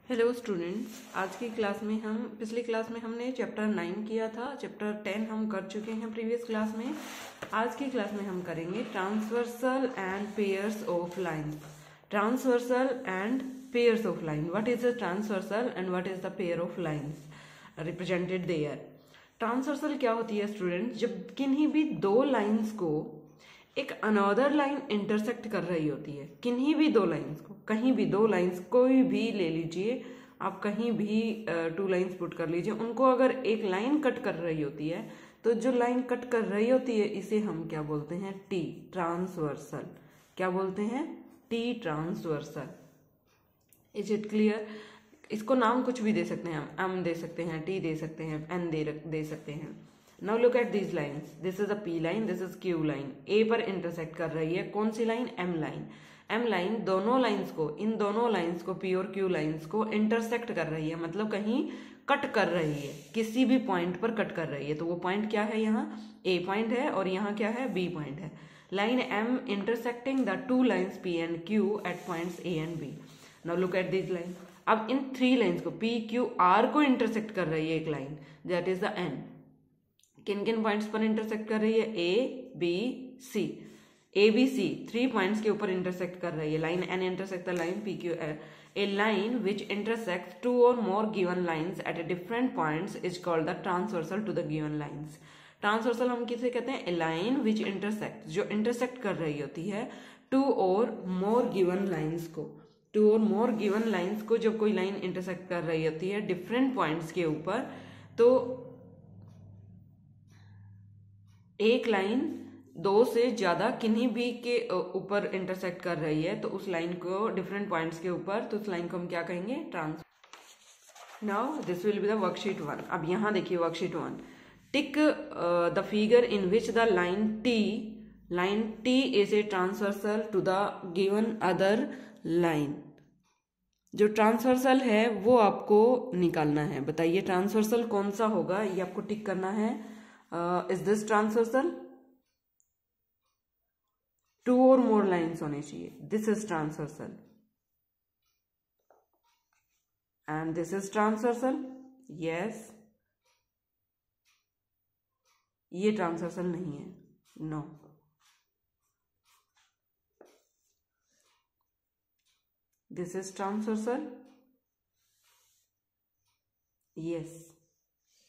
Hello students, आज की class में हम पिछली क्लास में हमने चैप्टर 9 किया था। चैप्टर 10 हम कर चुके हैं प्रीवियस क्लास में। आज की क्लास में हम करेंगे transversal and pairs of lines. Transversal and pairs of line. What is the transversal and what is the pair of lines represented there. Transversal क्या होती है स्टूडेंट्स? जब किन्हीं भी दो लाइंस को एक अनदर लाइन इंटरसेक्ट कर रही होती है, किन्हीं भी दो लाइंस को, कहीं भी दो लाइंस कोई भी ले लीजिए आप, कहीं भी टू लाइंस पुट कर लीजिए, उनको अगर एक लाइन कट कर रही होती है तो जो लाइन कट कर रही होती है इसे हम क्या बोलते हैं? T transversal. क्या बोलते हैं? T transversal. Is it clear? इसको नाम कुछ भी दे सकते हैं हम, एम दे सकते हैं, टी दे सकते हैं, एन दे सकते हैं। Now look at these lines. This is a P line, this is Q line. A पर इंटरसेक्ट कर रही है कौन सी line? M line. M line दोनों लाइंस को, इन दोनों लाइंस को, पी और क्यू लाइंस को इंटरसेक्ट कर रही है, मतलब कहीं कट कर रही है, किसी भी पॉइंट पर कट कर रही है। तो वो पॉइंट क्या है? यहाँ ए पॉइंट है और यहाँ क्या है? बी पॉइंट है। Line M intersecting the two lines P and Q at points A and B. Now look at this line. अब इन थ्री लाइंस को, पी क्यू आर को इंटरसेक्ट कर रही है एक line, that is the N. किन किन पॉइंट्स पर इंटरसेक्ट कर रही है? A B C. A B C three points के ऊपर इंटरसेक्ट कर रही है। Line N intersect the line P Q R. A line which intersect two or more given lines at a different points is called the transversal to the given lines. Transversal हम किसे कहते हैं? A line which intersect, जो intersect कर रही होती है two or more given lines को, two or more given lines को जब कोई लाइन इंटरसेक्ट कर रही होती है डिफरेंट पॉइंट्स के ऊपर, तो एक लाइन दो से ज्यादा किन्हीं भी के ऊपर इंटरसेक्ट कर रही है तो उस लाइन को डिफरेंट पॉइंट्स के ऊपर, तो उस लाइन को हम क्या कहेंगे? Trans. Now this will be the worksheet 1। अब यहां देखिए worksheet 1। Tick the figure in which the line T is a transversal to the given other line. जो ट्रांसवर्सल है वो आपको निकालना है। बताइए ट्रांसवर्सल कौन सा होगा, ये आपको टिक करना है। Is this transversal? To or more lines होने चाहिए। This is transversal and this is transversal. Yes, ये ट्रांसवर्सल नहीं है, no. This is transversal. yes,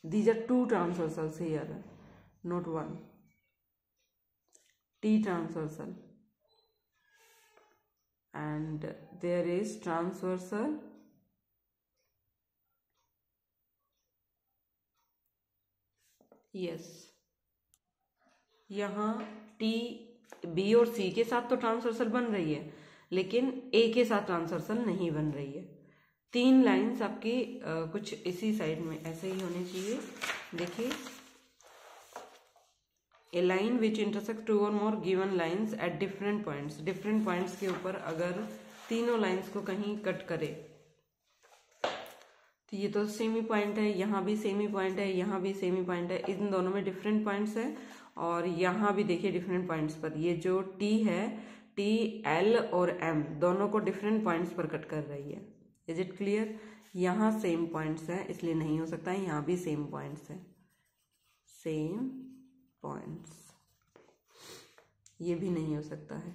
these are two transversals here, not one. T transversal and there is transversal yes। यहाँ T B और C के साथ तो transversal बन रही है, लेकिन A के साथ ट्रांसवर्सल नहीं बन रही है। तीन लाइंस आपकी कुछ इसी साइड में ऐसे ही होनी चाहिए। देखिए, a line which intersect two or more given lines at different points. Different points के ऊपर अगर तीनों लाइंस को कहीं कट करे तो ये तो सेमी पॉइंट है, यहाँ भी सेमी पॉइंट है, यहाँ भी सेमी पॉइंट है, इन दोनों में डिफरेंट पॉइंट्स है। और यहाँ भी देखिए डिफरेंट पॉइंट्स पर ये जो टी है, टी एल और एम दोनों को डिफरेंट पॉइंट्स पर कट कर रही है। Is it clear? यहाँ सेम पॉइंट्स है इसलिए नहीं हो सकता है, यहाँ भी सेम पॉइंट्स है, सेम पॉइंट्स। ये भी नहीं हो सकता है,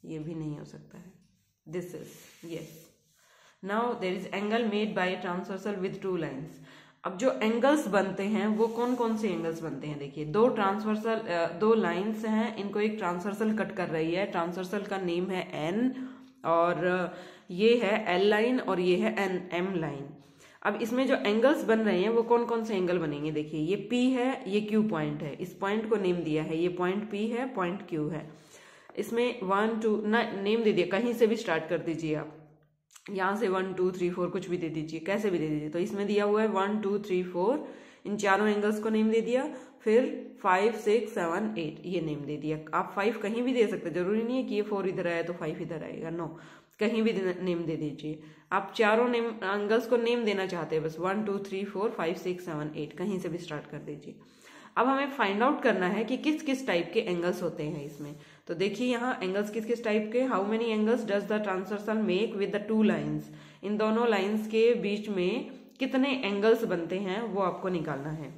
ये भी नहीं हो सकता है। This is yes. Now there is angle made by transversal with two lines. अब जो एंगल्स बनते हैं वो कौन कौन से एंगल्स बनते हैं? देखिए, दो लाइंस हैं, इनको एक ट्रांसवर्सल कट कर रही है। ट्रांसवर्सल का नेम है एन और ये है एल लाइन और ये है एन एम लाइन। अब इसमें जो एंगल्स बन रहे हैं वो कौन कौन से एंगल बनेंगे? देखिए, ये P है, ये Q पॉइंट है, इस पॉइंट को नेम दिया है, ये पॉइंट P है, पॉइंट Q है। इसमें 1 2 ना नेम दे दिया, कहीं से भी स्टार्ट कर दीजिए आप, यहाँ से 1 2 3 4 कुछ भी दे दीजिए, कैसे भी दे दीजिए। तो इसमें दिया हुआ है 1 2 3 4, इन चारों एंगल्स को नेम दे दिया। फिर 5 6 7 8 ये नेम दे दिया। आप 5 कहीं भी दे सकते, जरूरी नहीं है कि ये 4 इधर आया तो 5 इधर आएगा, नो, कहीं भी नेम दे दीजिए। आप चारों नेम एंगल्स को नेम देना चाहते हैं, बस 1 2 3 4 5 6 7 8 कहीं से भी स्टार्ट कर दीजिए। अब हमें फाइंड आउट करना है कि किस किस टाइप के एंगल्स होते हैं इसमें। तो देखिए यहाँ एंगल्स किस किस टाइप के, how many angles does the transversal make with the two lines. इन दोनों लाइंस के बीच में कितने एंगल्स बनते हैं वो आपको निकालना है।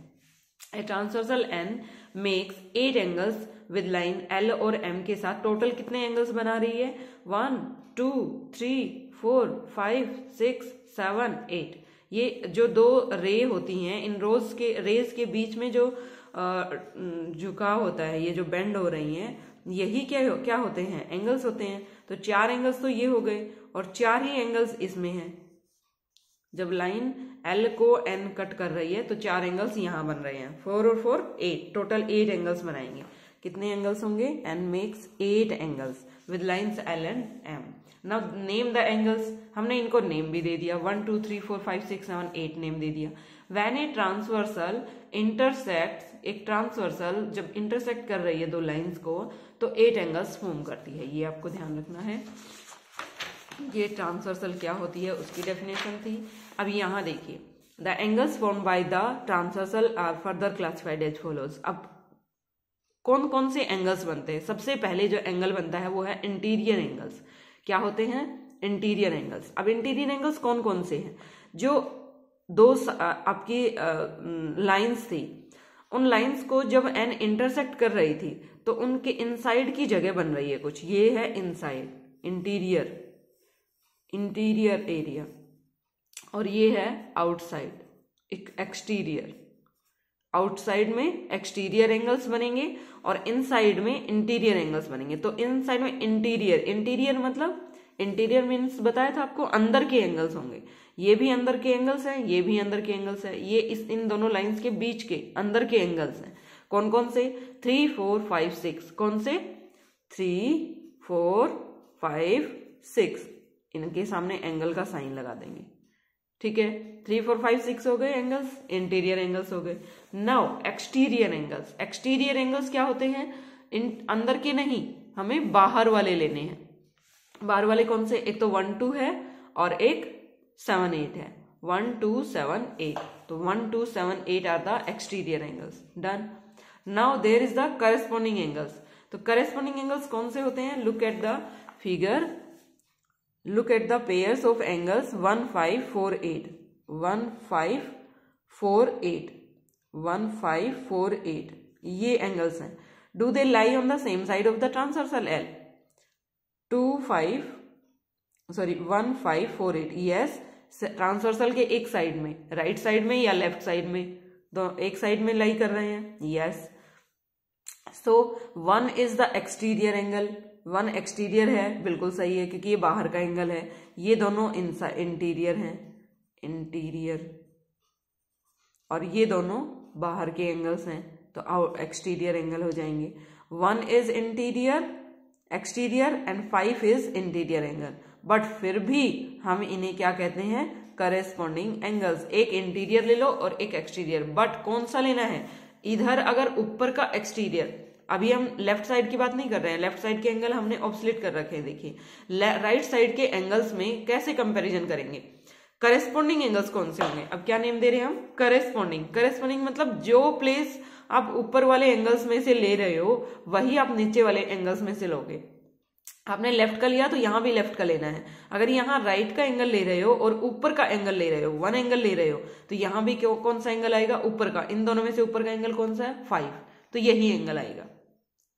A transversal an makes 8 angles with line L और एम के साथ टोटल कितने एंगल्स बना रही है? 1 2 3 4 5 6 7 8। ये जो दो रे होती हैं, इन रेज के बीच में जो झुकाव होता है, ये जो बेंड हो रही हैं, यही क्या होते हैं? एंगल्स होते हैं। तो 4 एंगल्स तो ये हो गए और 4 ही एंगल्स इसमें हैं। जब लाइन एल को एन कट कर रही है तो 4 एंगल्स यहां बन रहे हैं। 4 और 4 8, टोटल 8 एंगल्स बनाएंगे। कितने एंगल्स होंगे? N makes 8 angles with lines L and M. Now name the angles. हमने इनको नेम भी दे दिया, 1 2 3 4 5 6 7 8 नेम दे दिया। व्हेन ए ट्रांसवर्सल इंटरसेक्ट्स, एक ट्रांसवर्सल जब इंटरसेक्ट कर रही है दो लाइंस को तो 8 एंगल्स फॉर्म करती है। ये आपको ध्यान रखना है। ये ट्रांसवर्सल क्या होती है उसकी डेफिनेशन थी। अब यहाँ देखिए, the angles form by the transversal are further classified as follows. अब कौन कौन से एंगल्स बनते हैं? सबसे पहले जो एंगल बनता है वो है इंटीरियर एंगल्स। क्या होते हैं? Interior angles. अब इंटीरियर एंगल्स कौन कौन से हैं? जो दो आपकी लाइंस थी, उन लाइंस को जब एन इंटरसेक्ट कर रही थी तो उनके इनसाइड की जगह बन रही है कुछ। ये है इनसाइड, इंटीरियर एरिया, और ये है आउटसाइड, एक्सटीरियर। आउटसाइड में एक्सटीरियर एंगल्स बनेंगे और इनसाइड में इंटीरियर एंगल्स बनेंगे। तो इनसाइड में इंटीरियर मतलब इंटीरियर मीन्स बताया था आपको, अंदर के एंगल्स होंगे। ये भी अंदर के एंगल्स हैं, ये भी अंदर के एंगल्स हैं। ये इन दोनों लाइंस के बीच के अंदर के एंगल्स हैं। कौन कौन से? 3 4 5 6। कौन से? 3 4 5 6। इनके सामने एंगल का साइन लगा देंगे। ठीक है, 3 4 5 6 हो गए एंगल्स, इंटीरियर एंगल्स हो गए। Now exterior angles. Exterior angles क्या होते हैं? अंदर के नहीं, हमें बाहर वाले लेने हैं। बाहर वाले कौन से? एक तो 1 2 है और एक 7 8 है। 1 2 7 8। तो 1 2 7 8 are the exterior angles. Done. Now there is the corresponding angles. तो करस्पॉन्डिंग एंगल्स कौन से होते हैं? Look at the figure, look at the pairs of angles 1 5 4 8, 1 5 4 8, 1 5 4 8। ये एंगल्स हैं। Do they lie on the same side of the transversal L? 1 5 4 8। yes, transversal के एक side में, राइट साइड में या लेफ्ट साइड में? तो एक साइड में लाई कर रहे हैं। yes, so 1 is the exterior angle। 1 exterior है, बिल्कुल सही है क्योंकि ये बाहर का एंगल है। ये दोनों इंटीरियर हैं, इंटीरियर, और ये दोनों बाहर के एंगल्स हैं तो एक्सटीरियर एंगल हो जाएंगे। 1 is exterior and 5 is interior angle. But फिर भी हम इन्हें क्या कहते हैं? Corresponding angles. एक इंटीरियर ले लो और एक एक्सटीरियर, बट कौन सा लेना है? इधर अगर ऊपर का एक्सटीरियर, अभी हम लेफ्ट साइड की बात नहीं कर रहे हैं, लेफ्ट साइड के एंगल हमने ऑब्सोल्यूट कर रखे हैं। देखिए राइट साइड के एंगल्स में कैसे कंपैरिजन करेंगे? करेस्पॉन्डिंग एंगल्स कौन से होंगे? अब क्या नेम दे रहे हैं हम? करेस्पॉन्डिंग मतलब जो प्लेस आप ऊपर वाले एंगल्स में से ले रहे हो वही आप नीचे वाले एंगल्स में से लोगे। आपने लेफ्ट का लिया तो यहां भी लेफ्ट का लेना है। अगर यहाँ राइट का एंगल ले रहे हो और ऊपर का एंगल ले रहे हो, 1 एंगल ले रहे हो, तो यहाँ भी कौन सा एंगल आएगा? ऊपर का। इन दोनों में से ऊपर का एंगल कौन सा है? 5। तो यही एंगल आएगा।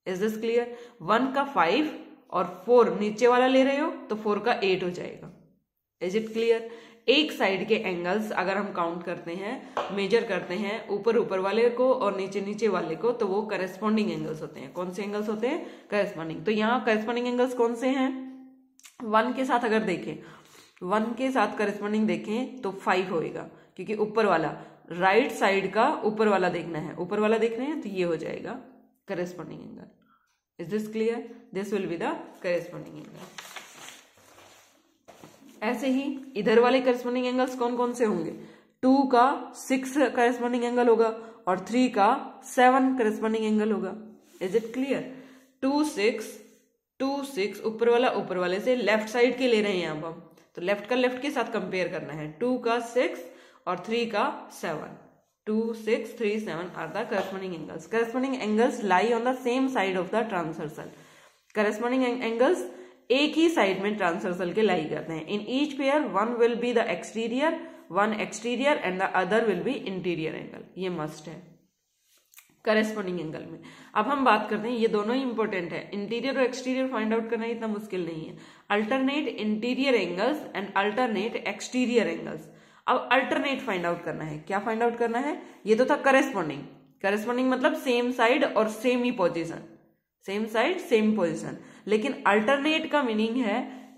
Is this clear? 1 का 5 और 4 नीचे वाला ले रहे हो तो 4 का 8 हो जाएगा। Is it clear? एक साइड के एंगल्स अगर हम काउंट करते हैं, मेजर करते हैं ऊपर वाले को और नीचे वाले को, तो वो करेस्पॉन्डिंग एंगल्स होते हैं। कौन से एंगल्स होते हैं? करेस्पॉन्डिंग। तो यहाँ करेस्पॉन्डिंग एंगल्स कौन से हैं? 1 के साथ अगर देखें, 1 के साथ करेस्पॉन्डिंग देखें तो 5 होएगा क्योंकि ऊपर वाला, राइट साइड का ऊपर वाला देखना है, ऊपर वाला देख रहे हैं तो ये हो जाएगा corresponding angle. Is this clear? This will be the corresponding angle. ऐसे ही इधर वाले corresponding angles कौन कौन से होंगे? 2 का 6 corresponding angle होगा और 3 का 7 corresponding angle होगा। Is it clear? 2 6 ऊपर वाले से लेफ्ट साइड के ले रहे हैं अब हम, तो लेफ्ट का लेफ्ट के साथ कंपेयर करना है। 2 का 6 और 3 का 7। 2 6 3 7 are the corresponding angles. Corresponding angles lie on the same side of the transversal. Corresponding angles एक ही साइड में ट्रांसवर्सल के लाई करते हैं। इन each pair one will be the exterior, one exterior and the other will be interior angle. ये must है corresponding angle में। अब हम बात करते हैं, ये दोनों ही इंपॉर्टेंट है, इंटीरियर और एक्सटीरियर फाइंड आउट करना इतना मुश्किल नहीं है। Alternate interior angles and alternate exterior angles. अब अल्टरनेट फाइंड आउट करना है। क्या फाइंड आउट करना है? ये तो था करेस्पॉन्डिंग, करेस्पॉन्डिंग मतलब सेम साइड और सेम ही position, same side same position. लेकिन अल्टरनेट का मीनिंग है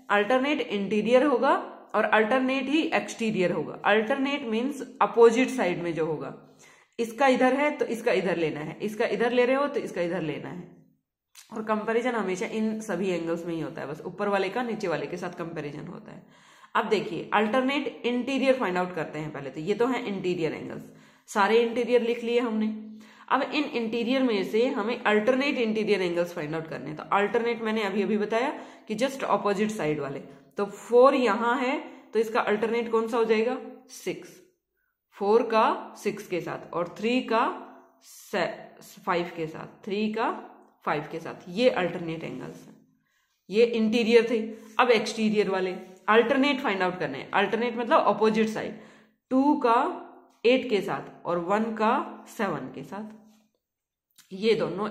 अल्टरनेट इंटीरियर होगा और अल्टरनेट ही एक्सटीरियर होगा। अल्टरनेट मीन्स अपोजिट साइड में जो होगा, इसका इधर है तो इसका इधर लेना है, इसका इधर ले रहे हो तो इसका इधर लेना है। और कंपैरिजन हमेशा इन सभी एंगल्स में ही होता है, बस ऊपर वाले का नीचे वाले के साथ कंपैरिजन होता है। अब देखिए अल्टरनेट इंटीरियर फाइंड आउट करते हैं पहले तो। ये तो है इंटीरियर एंगल्स, सारे इंटीरियर लिख लिए हमने। अब इन इंटीरियर में से हमें alternate interior angles find out करने हैं। तो अल्टरनेट मैंने अभी अभी बताया कि जस्ट ऑपोजिट साइड वाले। तो 4 यहां है तो इसका अल्टरनेट कौन सा हो जाएगा? 6, 4 का 6 के साथ और 3 का 5 के साथ, 3 का 5 के साथ। ये अल्टरनेट एंगल्स हैं, ये इंटीरियर थे। अब एक्सटीरियर वाले अल्टरनेट फाइंड आउट करने हैं। अल्टरनेट मतलब ऑपोजिट साइड, 2 का 8 के साथ और 1 का 7 के साथ। ये दोनों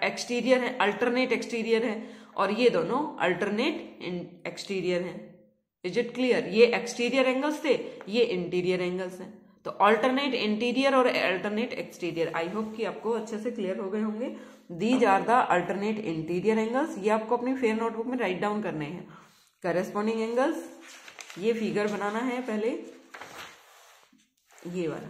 एक्सटीरियर है, अल्टरनेट एक्सटीरियर है, और ये दोनों अल्टरनेट एक्सटीरियर हैं। Is it clear? ये एक्सटीरियर एंगल्स थे, ये इंटीरियर एंगल्स हैं। तो अल्टरनेट इंटीरियर और अल्टरनेट एक्सटीरियर, आई होप कि आपको अच्छे से क्लियर हो गए होंगे। These are the alternate interior angles. ये आपको अपनी फेयर नोटबुक में राइट डाउन करने हैं। करेस्पॉन्डिंग एंगल्स, ये फिगर बनाना है पहले, ये वाला।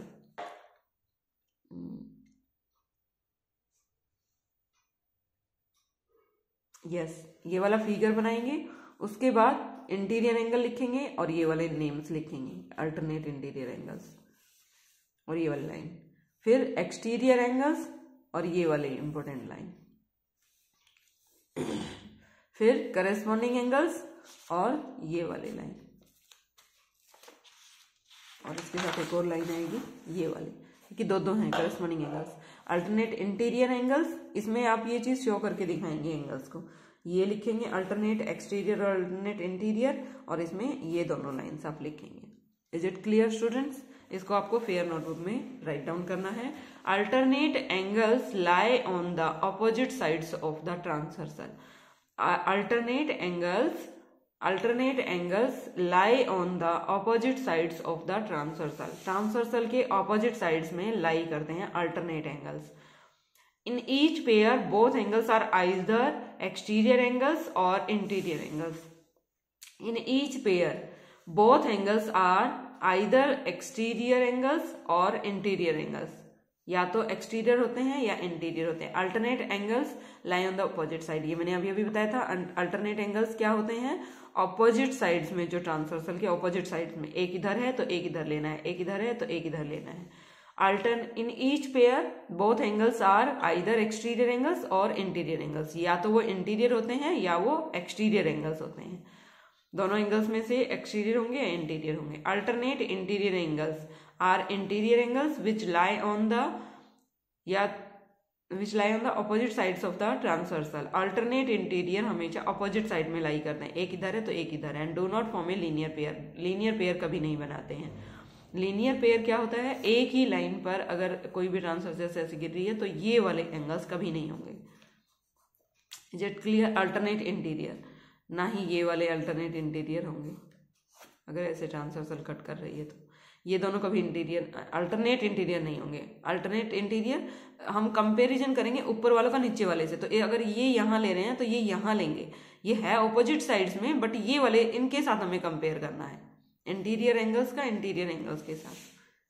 यस, ये वाला फिगर बनाएंगे, उसके बाद इंटीरियर एंगल लिखेंगे और ये वाले नेम्स लिखेंगे, अल्टरनेट इंटीरियर एंगल्स और ये वाली लाइन, फिर एक्सटीरियर एंगल्स और ये वाले इंपॉर्टेंट लाइन, फिर करेस्पॉन्डिंग एंगल्स और ये वाले लाइन, और इसके साथ एक और लाइन आएगी ये वाली, कि दो हैं corresponding angles. Alternate interior angles, इसमें आप ये चीज शो करके दिखाएंगे एंगल्स को, ये लिखेंगे अल्टरनेट एक्सटीरियर और अल्टरनेट इंटीरियर, और इसमें ये दोनों लाइंस आप लिखेंगे। Is it clear students? इसको आपको फेयर नोटबुक में राइट डाउन करना है। Alternate angles lie on the opposite sides of the transversal. Alternate angles lie on the opposite sides of the transversal. Transversal के ऑपोजिट साइड्स में lie करते हैं alternate angles. In each pair both angles are either exterior angles और interior angles. In each pair both angles are either exterior angles और interior angles, या तो exterior होते हैं या इंटीरियर होते हैं। Alternate angles lie on the opposite side, ये मैंने अभी अभी बताया था। अल्टरनेट एंगल्स क्या होते हैं? ऑपोजिट साइड्स में, जो ट्रांसवर्सल के ऑपोजिट साइड्स में, एक इधर है तो एक इधर लेना है, एक इधर है तो एक इधर लेना है। In each pair both angles are either exterior angles और इंटीरियर एंगल्स, या तो वो इंटीरियर होते हैं या वो एक्सटीरियर एंगल्स होते हैं। दोनों एंगल्स में से एक्सटीरियर होंगे या इंटीरियर होंगे। Alternate interior angles are interior angles which lie on the opposite sides of the transversal. Alternate interior हमेशा ऑपोजिट साइड में लाई करते हैं, एक इधर है तो एक इधर है। And do not form a linear pair, linear pair कभी नहीं बनाते हैं। लीनियर पेयर क्या होता है? एक ही लाइन पर अगर कोई भी ट्रांसवर्सल से ऐसे गिर रही है तो ये वाले एंगल्स कभी नहीं होंगे। Is it clear? Alternate interior, ना ही ये वाले अल्टरनेट इंटीरियर होंगे अगर ऐसे ट्रांसवर्सल कट कर रही है तो। ये दोनों कभी इंटीरियर अल्टरनेट इंटीरियर नहीं होंगे। अल्टरनेट इंटीरियर हम कंपैरिजन करेंगे ऊपर वालों का नीचे वाले से, तो अगर ये यहाँ ले रहे हैं तो ये यहाँ लेंगे, ये है ऑपोजिट साइड्स में, बट ये वाले इनके साथ हमें कंपेयर करना है, इंटीरियर एंगल्स का इंटीरियर एंगल्स के साथ।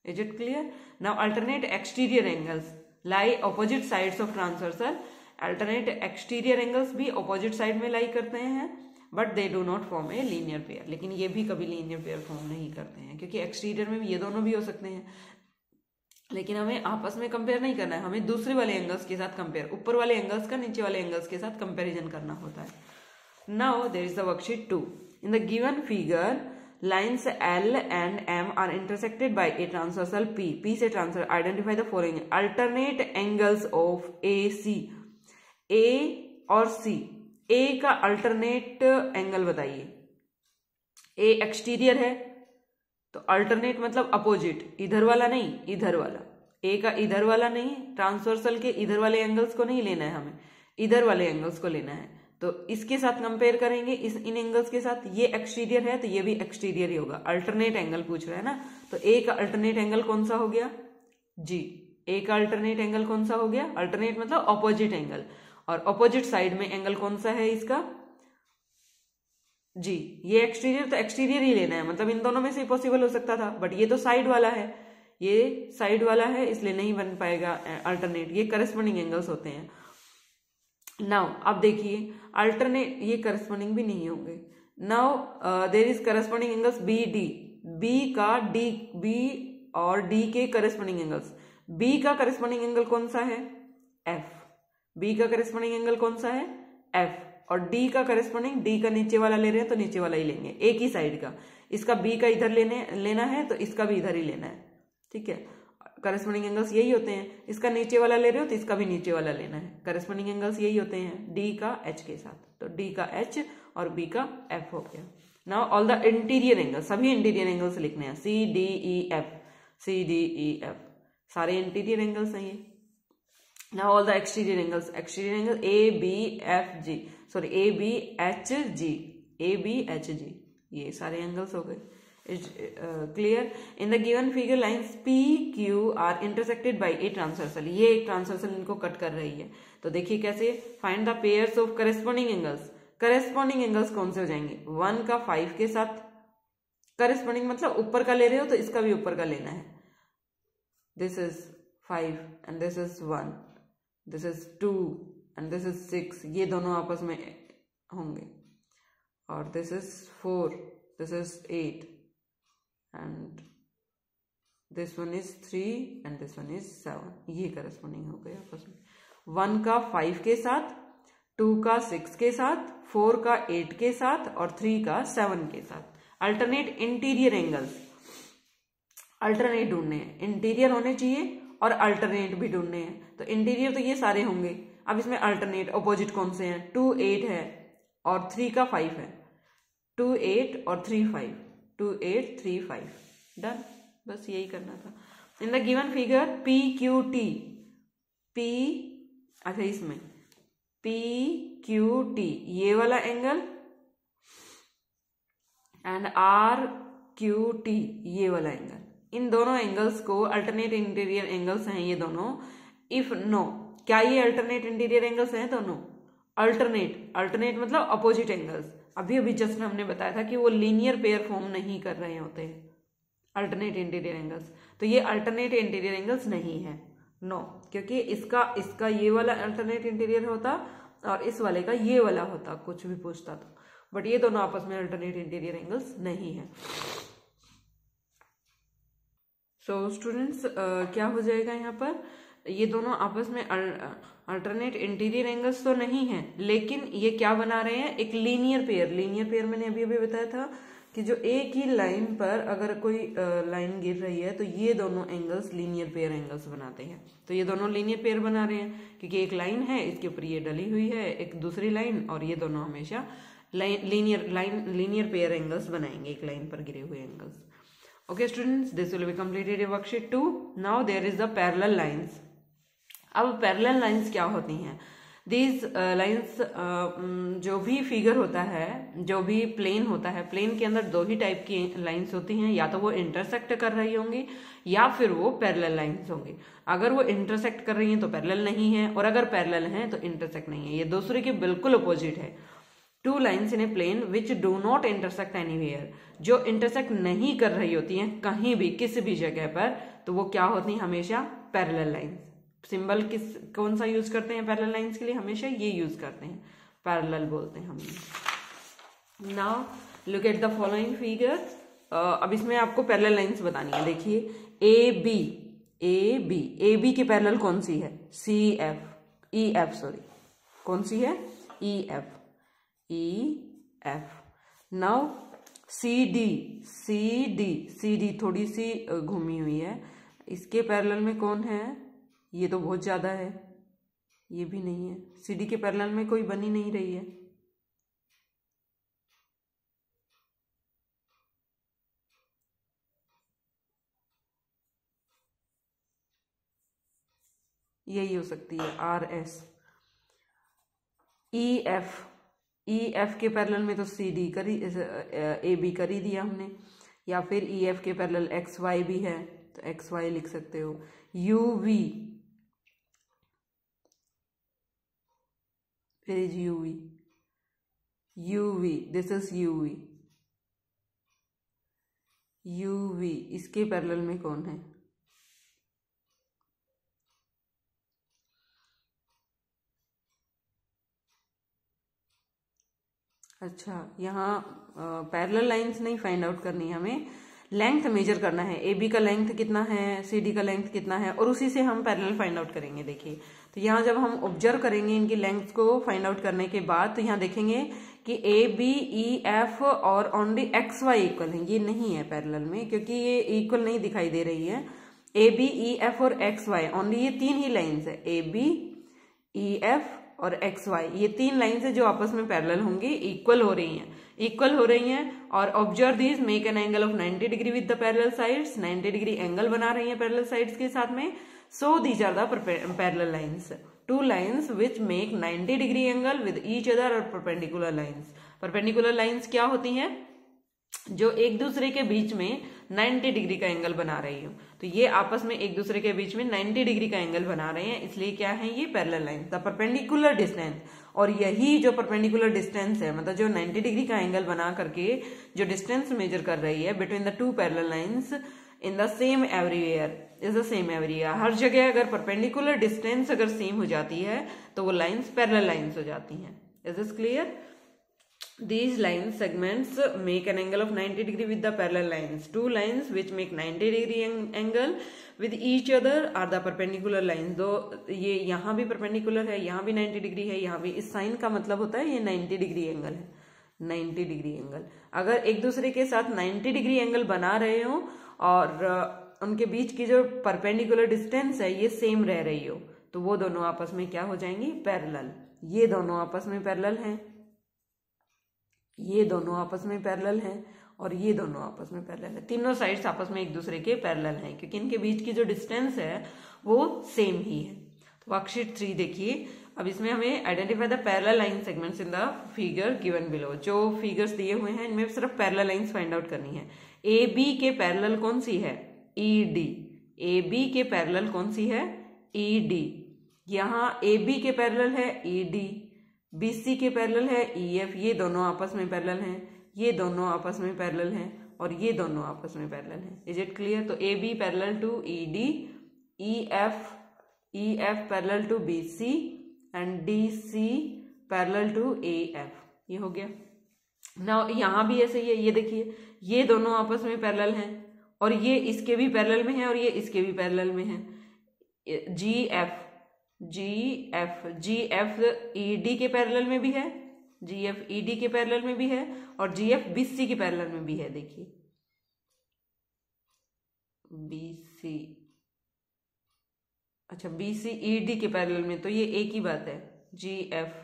Is it clear? Now alternate exterior angles lie opposite sides of transversal. Alternate exterior angles भी ऑपोजिट साइड में लाई करते हैं, but they do not form a linear pair. लेकिन ये भी कभी लीनियर पेयर फॉर्म नहीं करते हैं, क्योंकि एक्सटीरियर में ये दोनों भी हो सकते हैं, लेकिन हमें आपस में कंपेयर नहीं करना है, हमें दूसरे वाले एंगल्स के साथ कंपेयर, ऊपर वाले एंगल्स का नीचे वाले एंगल्स के साथ कंपेरिजन करना होता है। Now there is the worksheet 2। In the given figure lines L and M are intersected by a transversal P. P से transversal, identify the following alternate angles of AC. A और C, ए का alternate angle बताइए। ए exterior है तो alternate मतलब opposite, इधर वाला नहीं इधर वाला। ए का इधर वाला नहीं, ट्रांसवर्सल के इधर वाले एंगल्स को नहीं लेना है हमें, इधर वाले एंगल्स को लेना है। तो इसके साथ कंपेयर करेंगे, इन एंगल्स के साथ। ये एक्सटीरियर है तो ये भी एक्सटीरियर ही होगा, अल्टरनेट एंगल पूछ रहा है ना। तो ए का अल्टरनेट एंगल कौन सा हो गया जी, ए का अल्टरनेट एंगल कौन सा हो गया, अल्टरनेट मतलब ऑपोजिट एंगल, और ऑपोजिट साइड में एंगल कौन सा है इसका जी, ये एक्सटीरियर, तो एक्सटीरियर ही लेना है, मतलब इन दोनों में से पॉसिबल हो सकता था, बट ये तो साइड वाला है, ये साइड वाला है, इसलिए नहीं बन पाएगा अल्टरनेट। ये करस्पॉन्डिंग एंगल्स होते हैं। नाउ अब देखिए अल्टरनेट, ये करस्पॉन्डिंग भी नहीं होंगे। Now there is corresponding angles B D, B और डी के करस्पॉन्डिंग एंगल्स। बी का करस्पॉन्डिंग एंगल कौन सा है, एफ। बी का करस्पॉन्डिंग एंगल कौन सा है, एफ। और डी का करस्पॉन्डिंग, डी का नीचे वाला ले रहे हैं तो नीचे वाला ही लेंगे, एक ही साइड का। इसका बी का इधर लेना है तो इसका भी इधर ही लेना है, ठीक है। करस्पॉन्डिंग एंगल्स यही होते हैं। इसका नीचे वाला ले रहे हो तो इसका भी नीचे वाला लेना है। करस्पॉन्डिंग एंगल्स यही होते हैं, डी का एच के साथ, तो डी का एच और बी का एफ हो गया। Now all the interior angles, सभी इंटीरियर एंगल्स लिखने हैं, C D E F, C D E F, सारे इंटीरियर एंगल्स हैं ये। Now all the exterior angles, exterior angle A B F G, sorry A B H G, A B H G, ये सारे एंगल्स हो गए। Clear. In the given figure lines P Q R intersected by a transversal, ये एक transversal इनको cut कर रही है। तो देखिए कैसे, find the pairs of corresponding angles. Corresponding angles कौन से हो जाएंगे, 1 का 5 के साथ, करेस्पॉन्डिंग मतलब ऊपर का ले रहे हो तो इसका भी ऊपर का लेना है। This is 5 and this is 1, this is 2 and this is 6, ये दोनों आपस में होंगे। और this is 4, this is 8 and this one is 3 and this one is 7, ये करस्पॉन्डिंग हो गया आपस में। 1 का 5 के साथ, 2 का 6 के साथ, 4 का 8 के साथ और 3 का 7 के साथ। अल्टरनेट इंटीरियर एंगल्स, अल्टरनेट ढूंढने हैं, इंटीरियर होने चाहिए और अल्टरनेट भी ढूंढने हैं। तो इंटीरियर तो ये सारे होंगे, अब इसमें अल्टरनेट ऑपोजिट कौन से हैं, 2 8 है और 3 का 5 है, 2 8 और 3 5, 2 8 3 5, डन, बस यही करना था। In the given figure P Q T, P, अच्छा इसमें पी क्यू टी ये वाला angle and R Q T ये वाला एंगल, इन दोनों एंगल्स को अल्टरनेट इंटीरियर एंगल्स हैं ये दोनों। इफ नो, क्या ये अल्टरनेट इंटीरियर एंगल्स हैं दोनों, अल्टरनेट, अल्टरनेट मतलब अपोजिट एंगल्स। अभी अभी जस्ट हमने बताया था कि वो लीनियर पेयर फॉर्म नहीं कर रहे होते हैं अल्टरनेट इंटीरियर एंगल्स, तो ये अल्टरनेट इंटीरियर एंगल्स नहीं है, नो, क्योंकि इसका ये वाला अल्टरनेट इंटीरियर होता और इस वाले का ये वाला होता, कुछ भी पूछता तो, बट ये दोनों आपस में अल्टरनेट इंटीरियर एंगल्स नहीं है। सो स्टूडेंट्स क्या हो जाएगा यहाँ पर, ये दोनों आपस में अल्टरनेट इंटीरियर एंगल्स तो नहीं है, लेकिन ये क्या बना रहे हैं, एक लीनियर पेयर। लीनियर पेयर मैंने अभी अभी बताया था कि जो एक ही लाइन पर अगर कोई लाइन गिर रही है तो ये दोनों एंगल्स लीनियर पेयर एंगल्स बनाते हैं। तो ये दोनों लीनियर पेयर बना रहे हैं क्योंकि एक लाइन है, इसके ऊपर ये डली हुई है एक दूसरी लाइन, और ये दोनों हमेशा लीनियर पेयर एंगल्स बनाएंगे, एक लाइन पर गिरे हुए angles. Okay students, this will be completed in worksheet 2. Now there is the parallel lines. अब पैरेलल लाइंस क्या होती हैं, दीज लाइंस, जो भी फिगर होता है, जो भी प्लेन होता है, प्लेन के अंदर दो ही टाइप की लाइंस होती हैं, या तो वो इंटरसेक्ट कर रही होंगी या फिर वो पैरेलल लाइंस होंगी। अगर वो इंटरसेक्ट कर रही हैं तो पैरेलल नहीं है, और अगर पैरेलल हैं तो इंटरसेक्ट नहीं है, ये दूसरे के बिल्कुल अपोजिट है। Two lines in a plane which do not intersect anywhere, जो इंटरसेक्ट नहीं कर रही होती हैं कहीं भी किसी भी जगह पर, तो वो क्या होती हैं, हमेशा पैरेलल लाइंस। सिंबल कौन सा यूज करते हैं पैरेलल लाइंस के लिए, हमेशा ये यूज करते हैं, पैरेलल बोलते हैं हम। Now look at the following figure. अब इसमें आपको पैरेलल लाइंस बतानी है। देखिए ए बी की पैरेलल कौन सी है, ई एफ, कौन सी है, E F. Now C D थोड़ी सी घूमी हुई है, इसके पैरेलल में कौन है, ये तो बहुत ज्यादा है, ये भी नहीं है, सी डी के पैरेलल में कोई बन ही नहीं रही है, यही हो सकती है आर एस। ई एफ के पैरेलल में तो सी डी करी, ए बी कर ही दिया हमने, या फिर ई एफ के पैरेलल एक्स वाई भी है तो एक्स वाई लिख सकते हो। यू वी, फिर is U V, U V this is U V, U V इसके पैरेलल में कौन है? अच्छा, यहाँ पैरेलल लाइंस नहीं फाइंड आउट करनी है हमें, लेंथ मेजर करना है। ए बी का लेंथ कितना है, सी डी का लेंथ कितना है, और उसी से हम पैरेलल फाइंड आउट करेंगे। देखिए तो यहाँ जब हम ऑब्जर्व करेंगे इनकी लेंथ को फाइंड आउट करने के बाद, तो यहाँ देखेंगे कि ए बी ई एफ और ओनली एक्स वाई इक्वल है। ये नहीं है पैरेलल में, क्योंकि ये इक्वल नहीं दिखाई दे रही है। ए बी ई एफ और एक्स वाई ओनली ये तीन ही लाइन्स है, ए बी ई एफ और एक्स वाई, ये तीन लाइन्स है जो आपस में पैरेलल होंगी, इक्वल हो रही हैं, इक्वल हो रही हैं। और observe this, make an angle of 90 degree with the parallel sides, 90 degree angle बना रही हैं पैरेलल साइड्स के साथ में। So these are the parallel lines, two lines which make 90 degree angle with each other और परपेंडिकुलर लाइन्स। परपेंडिकुलर लाइन्स क्या होती हैं? जो एक दूसरे के बीच में 90 डिग्री का एंगल बना रही हो। तो ये आपस में एक दूसरे के बीच में 90 डिग्री का एंगल बना रहे हैं, इसलिए क्या है ये parallel line. The perpendicular distance, और यही जो परपेंडिकुलर डिस्टेंस है, मतलब जो 90 डिग्री का एंगल बना करके जो डिस्टेंस मेजर कर रही है between the two parallel lines in the same everywhere is the same everywhere. हर जगह अगर परपेंडिकुलर डिस्टेंस अगर सेम हो जाती है तो वो लाइन्स पैरेलल लाइन्स हो जाती हैं। Is this clear? These line segments make an angle of 90 degree with the parallel lines. Two lines which make 90 degree angle with each other are the perpendicular lines. दो ये यहाँ भी perpendicular है, यहाँ भी 90 डिग्री है, यहाँ भी। इस साइन का मतलब होता है ये 90 डिग्री एंगल है, 90 डिग्री एंगल। अगर एक दूसरे के साथ 90 डिग्री एंगल बना रहे हो और उनके बीच की जो परपेंडिकुलर डिस्टेंस है ये सेम रह रही हो, तो वो दोनों आपस में क्या हो जाएंगी? पैरेलल। ये दोनों आपस में पैरेलल हैं, ये दोनों आपस में पैरेलल हैं, और ये दोनों आपस में पैरेलल है। तीनों साइड्स आपस में एक दूसरे के पैरेलल हैं, क्योंकि इनके बीच की जो डिस्टेंस है वो सेम ही है। तो वर्कशीट 3 देखिए, अब इसमें हमें identify the parallel line segments in the figure given below. जो फिगर्स दिए हुए हैं इनमें सिर्फ पैरेलल लाइंस फाइंड आउट करनी है। ए बी के पैरेलल कौन सी है? E D. ए बी के पैरेलल कौन सी है? E D. यहाँ ए बी के पैरेलल है ई डी, BC के पैरेलल है EF, ये दोनों आपस में पैरेलल हैं, ये दोनों आपस में पैरेलल हैं, और ये दोनों आपस में पैरेलल हैं। Is it clear? तो AB parallel to ED, EF parallel to BC and DC parallel to AF। ये हो गया ना। यहाँ भी ऐसे ही है, ये देखिए ये दोनों आपस में पैरेलल हैं, और ये इसके भी पैरेलल में है, और ये इसके भी पैरेलल में है। जी एफ ई डी के पैरेलल में भी है, जी एफ ई डी के पैरेलल में भी है, और जी एफ बी सी के पैरेलल में भी है। देखिए BC, अच्छा BC ई डी के पैरेलल में, तो ये एक ही बात है। जी एफ,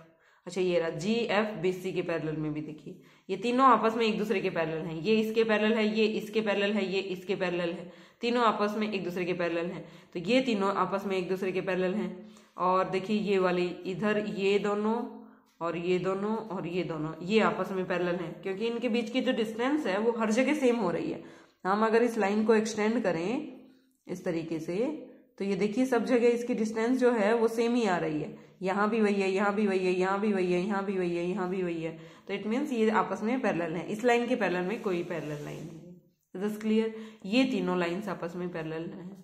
अच्छा ये रहा जी एफ BC के पैरेलल में भी। देखिए ये तीनों आपस में एक दूसरे के पैरेलल हैं, ये इसके पैरेलल है, ये इसके पैरेलल है, ये इसके पैरेलल है, तीनों आपस में एक दूसरे के पैरेलल हैं। तो ये तीनों आपस में एक दूसरे के पैरेलल हैं। और देखिए ये वाली इधर ये दोनों और ये दोनों और ये दोनों ये आपस में पैरेलल हैं, क्योंकि इनके बीच की जो डिस्टेंस है वो हर जगह सेम हो रही है। हम अगर इस लाइन को एक्सटेंड करें इस तरीके से, तो ये देखिए सब जगह इसकी डिस्टेंस जो है वो सेम ही आ रही है। यहाँ भी वही है, यहाँ भी वही है, यहाँ भी वही है, यहाँ भी वही है, यहाँ भी वही है। तो इट मीन्स ये आपस में पैरेलल है। इस लाइन के पैरेलल में कोई पैरेलल लाइन नहीं है। Is this clear? ये तीनों लाइन्स आपस में पैरेलल हैं।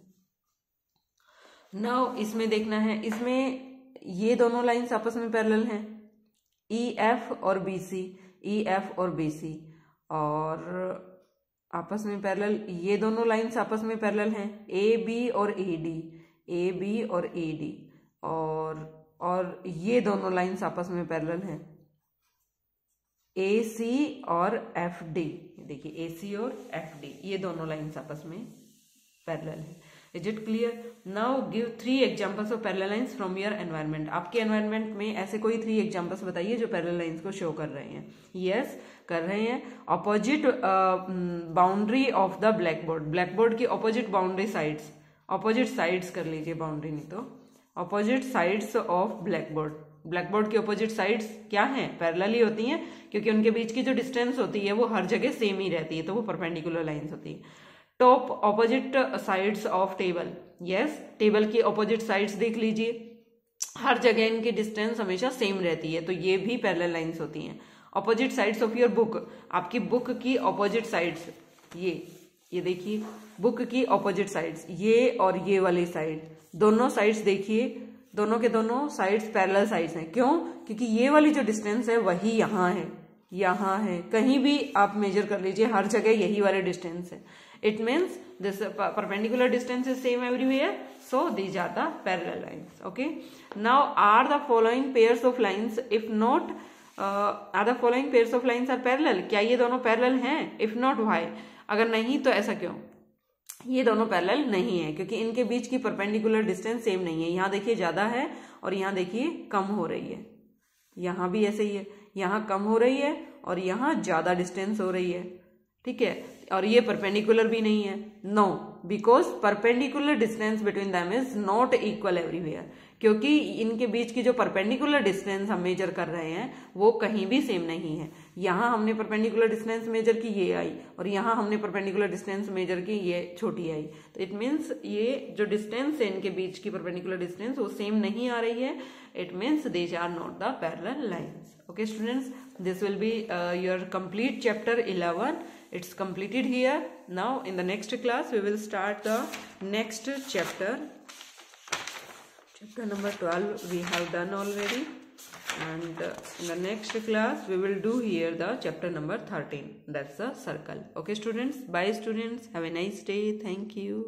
नाउ इसमें देखना है, इसमें ये दोनों लाइन्स आपस में पैरेलल हैं, EF और BC, EF और BC, और आपस में पैरेलल ये दोनों लाइन्स आपस में पैरेलल हैं, AB और AD, AB और AD, और ये दोनों लाइन्स आपस में पैरेलल हैं, AC और FD। देखिए AC और FD ये दोनों लाइन्स आपस में पैरेलल हैं। Is it clear? Now give 3 examples of parallel lines from your environment. आपके एनवायरनमेंट में ऐसे कोई 3 एग्जांपल्स बताइए जो पैरेलल लाइंस को शो कर रहे हैं। यस कर रहे हैं। Opposite boundary of the blackboard, blackboard की opposite boundary sides, opposite sides कर लीजिए, बाउंड्री नहीं तो opposite sides of blackboard, blackboard की ऑपोजिट साइड्स क्या हैं, पैरेलल ही होती हैं, क्योंकि उनके बीच की जो डिस्टेंस होती है वो हर जगह सेम ही रहती है, तो वो परपेंडिकुलर लाइंस होती है। Top opposite sides of table, yes, table की ऑपोजिट साइड्स देख लीजिए, हर जगह इनकी डिस्टेंस हमेशा सेम रहती है, तो ये भी पैरेलल लाइंस होती हैं। Opposite sides of your book, आपकी बुक की ऑपोजिट साइड्स, ये देखिए बुक की ऑपोजिट साइड्स, ये और ये वाली साइड, दोनों साइड्स देखिए, दोनों के दोनों साइड्स पैरेलल साइड्स हैं। क्यों? क्योंकि ये वाली जो डिस्टेंस है वही यहाँ है, यहाँ है, कहीं भी आप मेजर कर लीजिए, हर जगह यही वाले डिस्टेंस है। It means this perpendicular distance is same everywhere, so these are the parallel lines. Okay, now are the following pairs of lines, if not are the following pairs of lines are parallel, क्या ये दोनों parallel हैं? If not why, अगर नहीं तो ऐसा क्यों? ये दोनों पैरेलल नहीं है क्योंकि इनके बीच की परपेंडिकुलर डिस्टेंस सेम नहीं है। यहाँ देखिए ज्यादा है और यहाँ देखिए कम हो रही है, यहाँ भी ऐसे ही है, यहाँ कम हो रही है और यहाँ ज्यादा डिस्टेंस हो रही है, ठीक है, और ये परपेंडिकुलर भी नहीं है। No, because perpendicular distance between them is not equal everywhere, क्योंकि इनके बीच की जो परपेंडिकुलर डिस्टेंस हम मेजर कर रहे हैं वो कहीं भी सेम नहीं है। यहाँ हमने परपेंडिकुलर डिस्टेंस मेजर की, ये आई, और यहाँ हमने परपेंडिकुलर डिस्टेंस मेजर की, ये छोटी आई, तो इट मीन्स ये जो डिस्टेंस है इनके बीच की परपेंडिकुलर डिस्टेंस वो सेम नहीं आ रही है। It means these are not the parallel lines. Okay students, this will be your complete chapter 11. It's completed here. Now in the next class we will start the next chapter. Chapter number 12 we have done already, and in the next class we will do here the chapter number 13, that's the circle. Okay students, bye students, have a nice day, thank you.